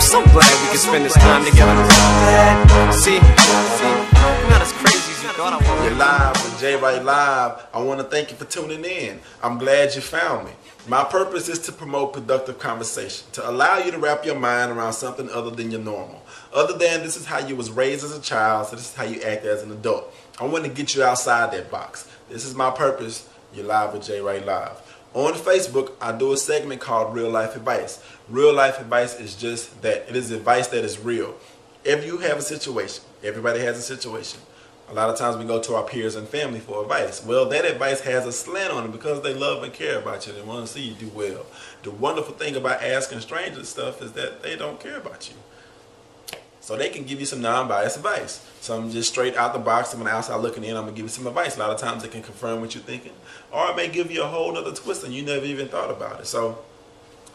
so glad we can spend this time together. See, I'm not as crazy as you thought I was. You're live with JRightLive. I want to thank you for tuning in. I'm glad you found me. My purpose is to promote productive conversation, to allow you to wrap your mind around something other than your normal. Other than this is how you was raised as a child, so this is how you act as an adult. I want to get you outside that box. This is my purpose. You're live with JRightLive. On Facebook, I do a segment called Real Life Advice. Real life advice is just that. It is advice that is real. If you have a situation, everybody has a situation. A lot of times we go to our peers and family for advice. Well, that advice has a slant on it because they love and care about you. They want to see you do well. The wonderful thing about asking strangers stuff is that they don't care about you. So they can give you some non-biased advice. Some just straight out the box, someone outside looking in, I'm going to give you some advice. A lot of times they can confirm what you're thinking. Or it may give you a whole other twist and you never even thought about it. So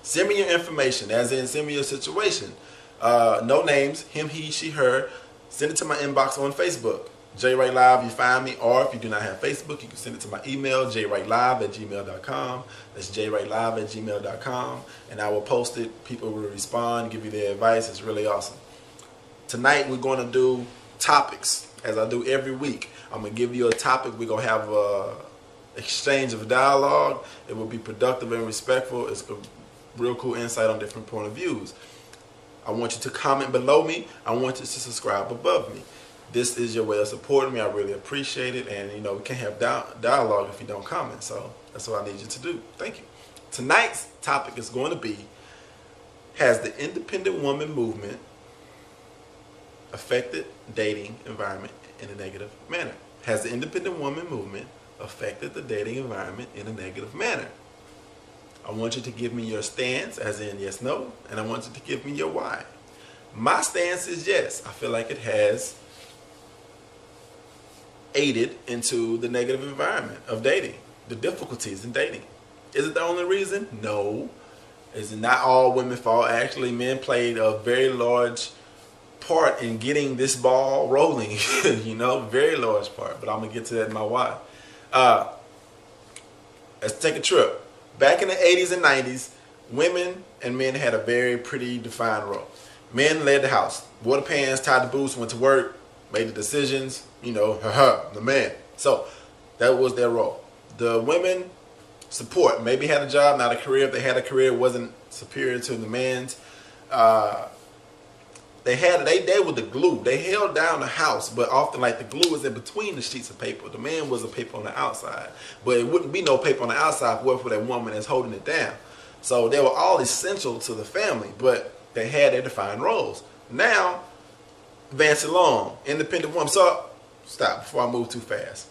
send me your information, as in send me your situation. No names, him, he, she, her. Send it to my inbox on Facebook. JRightLive, you find me. Or if you do not have Facebook, you can send it to my email, JRightLive@gmail.com. That's JRightLive@gmail.com. And I will post it. People will respond, give you their advice. It's really awesome. Tonight we're going to do topics, as I do every week. I'm going to give you a topic. We're going to have an exchange of dialogue. It will be productive and respectful. It's a real cool insight on different point of views. I want you to comment below me. I want you to subscribe above me. This is your way of supporting me. I really appreciate it. And, you know, we can't have dialogue if you don't comment. So that's what I need you to do. Thank you. Tonight's topic is going to be, has the independent woman movement affected dating environment in a negative manner? Has the independent woman movement affected the dating environment in a negative manner? I want you to give me your stance, as in yes, no, and I want you to give me your why. My stance is yes. I feel like it has aided into the negative environment of dating, the difficulties in dating. Is it the only reason? No. Is it not all women's fault? Actually, men played a very large part in getting this ball rolling. You know, very large part. But I'm gonna get to that in my why. Let's take a trip. Back in the 80s and 90s, women and men had a very pretty defined role. Men led the house, wore the pants, tied the boots, went to work, made the decisions. You know, the man. So that was their role. The women support. Maybe had a job, not a career. If they had a career, it wasn't superior to the man's. They were the glue. They held down the house, but often like the glue was in between the sheets of paper. The man was a paper on the outside, but it wouldn't be no paper on the outside for that woman that's holding it down. So they were all essential to the family, but they had their defined roles. Now, advance along, independent woman. So stop before I move too fast.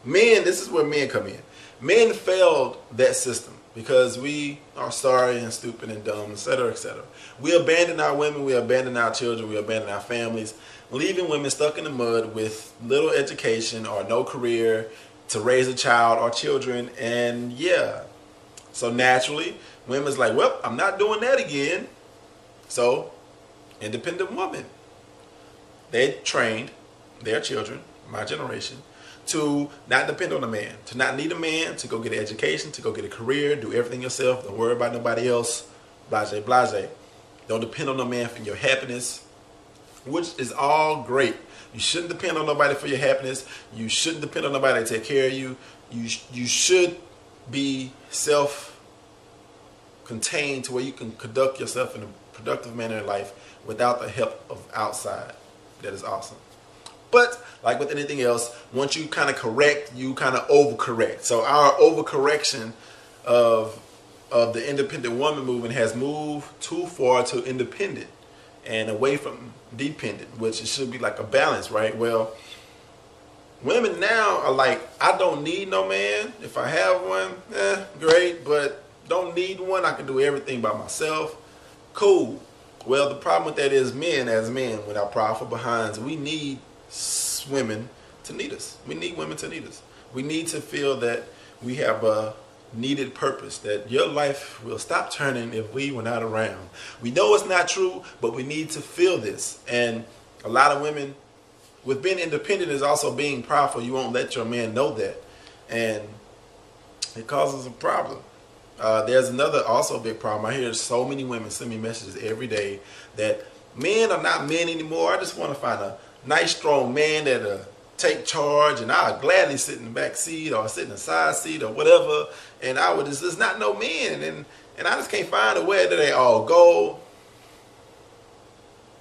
Men, this is where men come in. Men failed that system because we are sorry and stupid and dumb, etc., etc. We abandon our women, we abandon our children, we abandon our families, leaving women stuck in the mud with little education or no career to raise a child or children. And yeah, so naturally, women's like, well, I'm not doing that again. So, independent woman. They trained their children, my generation, to not depend on a man, to not need a man, to go get an education, to go get a career, do everything yourself, don't worry about nobody else, blase, blase. Don't depend on no man for your happiness, which is all great. You shouldn't depend on nobody for your happiness. You shouldn't depend on nobody to take care of you. You should be self-contained to where you can conduct yourself in a productive manner in life without the help of outside. That is awesome. But like with anything else, once you kind of correct, you kind of overcorrect. So our overcorrection of the independent woman movement has moved too far to independent and away from dependent, which it should be like a balance, right? Well, women now are like, I don't need no man. If I have one, great, but don't need one. I can do everything by myself. Cool. Well, the problem with that is men, as men, with our prideful behinds, we need women to need us. We need women to need us. We need to feel that we have a needed purpose, that your life will stop turning if we were not around. We know it's not true, but we need to feel this. And a lot of women, with being independent is also being prideful. You won't let your man know that. And it causes a problem. There's another also big problem. I hear so many women send me messages every day that men are not men anymore. I just want to find a nice, strong man that'll take charge, and I'll gladly sit in the back seat or sit in the side seat or whatever. And I would just, there's not no men, and I just can't find a where do they all go.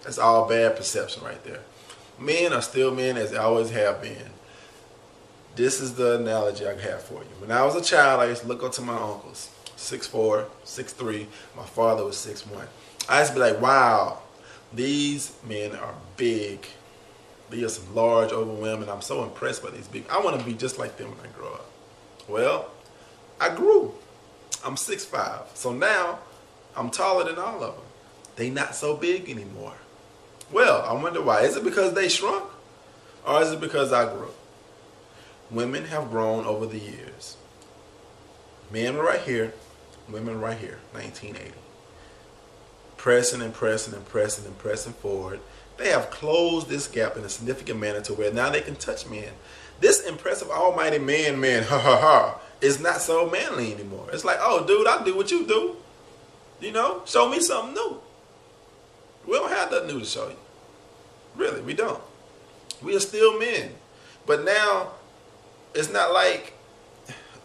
That's all bad perception right there. Men are still men as they always have been. This is the analogy I have for you. When I was a child, I used to look up to my uncles, 6'4", 6'3". My father was 6'1". I used to be like, wow, these men are big. These are some large, overwhelming. I'm so impressed by these big. I want to be just like them when I grow up. Well, I grew. I'm 6'5". So now I'm taller than all of them. They not so big anymore. Well, I wonder why. Is it because they shrunk? Or is it because I grew? Women have grown over the years. Men are right here. Women are right here. 1980. Pressing and pressing and pressing and pressing forward. They have closed this gap in a significant manner to where now they can touch men. This impressive almighty man, is not so manly anymore. It's like, oh, dude, I do what you do. You know, show me something new. We don't have nothing new to show you. Really, we don't. We are still men. But now, it's not like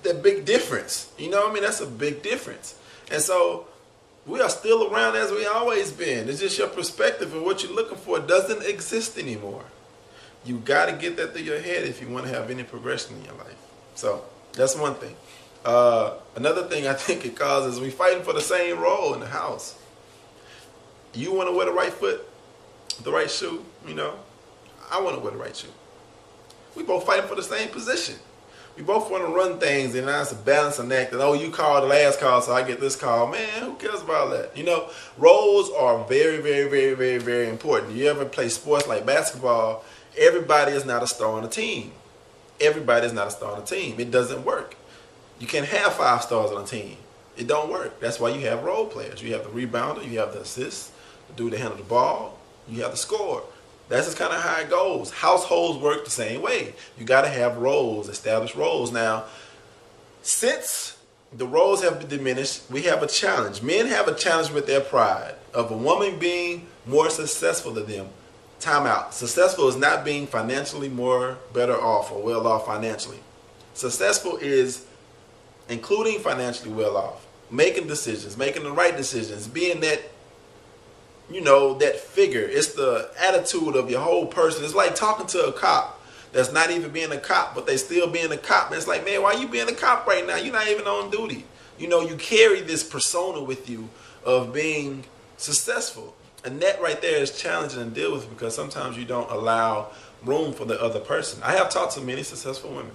the big difference. You know what I mean? That's a big difference. And so, we are still around as we always been. It's just your perspective and what you're looking for doesn't exist anymore. You got to get that through your head if you want to have any progression in your life. So, that's one thing. Another thing I think it causes, we fighting for the same role in the house. You want to wear the right foot, the right shoe, you know. I want to wear the right shoe. We both fighting for the same position. We both want to run things, and now it's a balancing act. And, oh, you called the last call, so I get this call. Man, who cares about that? You know, roles are very, very, very, very, very important. You ever play sports like basketball, everybody is not a star on the team. Everybody is not a star on the team. It doesn't work. You can't have 5 stars on a team. It don't work. That's why you have role players. You have the rebounder, you have the assist, the dude that handle the ball, you have the scorer. That's just kind of how it goes. Households work the same way. You got to have roles, established roles. Now, since the roles have been diminished, we have a challenge. Men have a challenge with their pride of a woman being more successful than them. Time out. Successful is not being financially more better off or well off financially. Successful is including financially well off, making decisions, making the right decisions, being that, you know, that figure. It's the attitude of your whole person. It's like talking to a cop that's not even being a cop, but they still being a cop. And it's like, man, why you being a cop right now? You're not even on duty. You know, you carry this persona with you of being successful. And that right there is challenging to deal with because sometimes you don't allow room for the other person. I have talked to many successful women.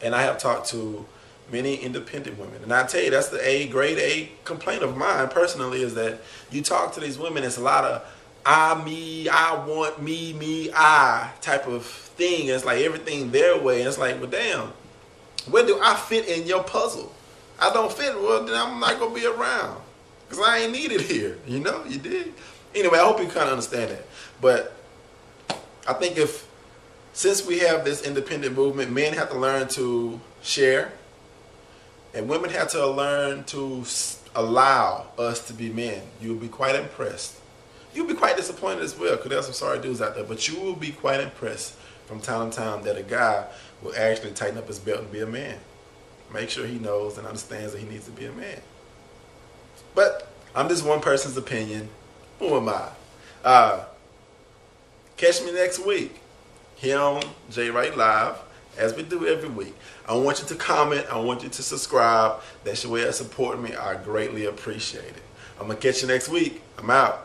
And I have talked to many independent women. And I tell you, that's the grade A complaint of mine personally, is that you talk to these women, it's a lot of I, me, I want, me, I type of thing. It's like everything their way. And it's like, well, damn, where do I fit in your puzzle? I don't fit. Well, then I'm not going to be around because I ain't needed here. You know, you did. Anyway, I hope you kind of understand that. But I think since we have this independent movement, men have to learn to share. And women have to learn to allow us to be men. You'll be quite impressed. You'll be quite disappointed as well, because there's some sorry dudes out there. But you will be quite impressed from time to time that a guy will actually tighten up his belt and be a man. Make sure he knows and understands that he needs to be a man. But I'm just one person's opinion. Who am I? Catch me next week here on JRightLive, as we do every week. I want you to comment. I want you to subscribe. That's your way of supporting me. I greatly appreciate it. I'm going to catch you next week. I'm out.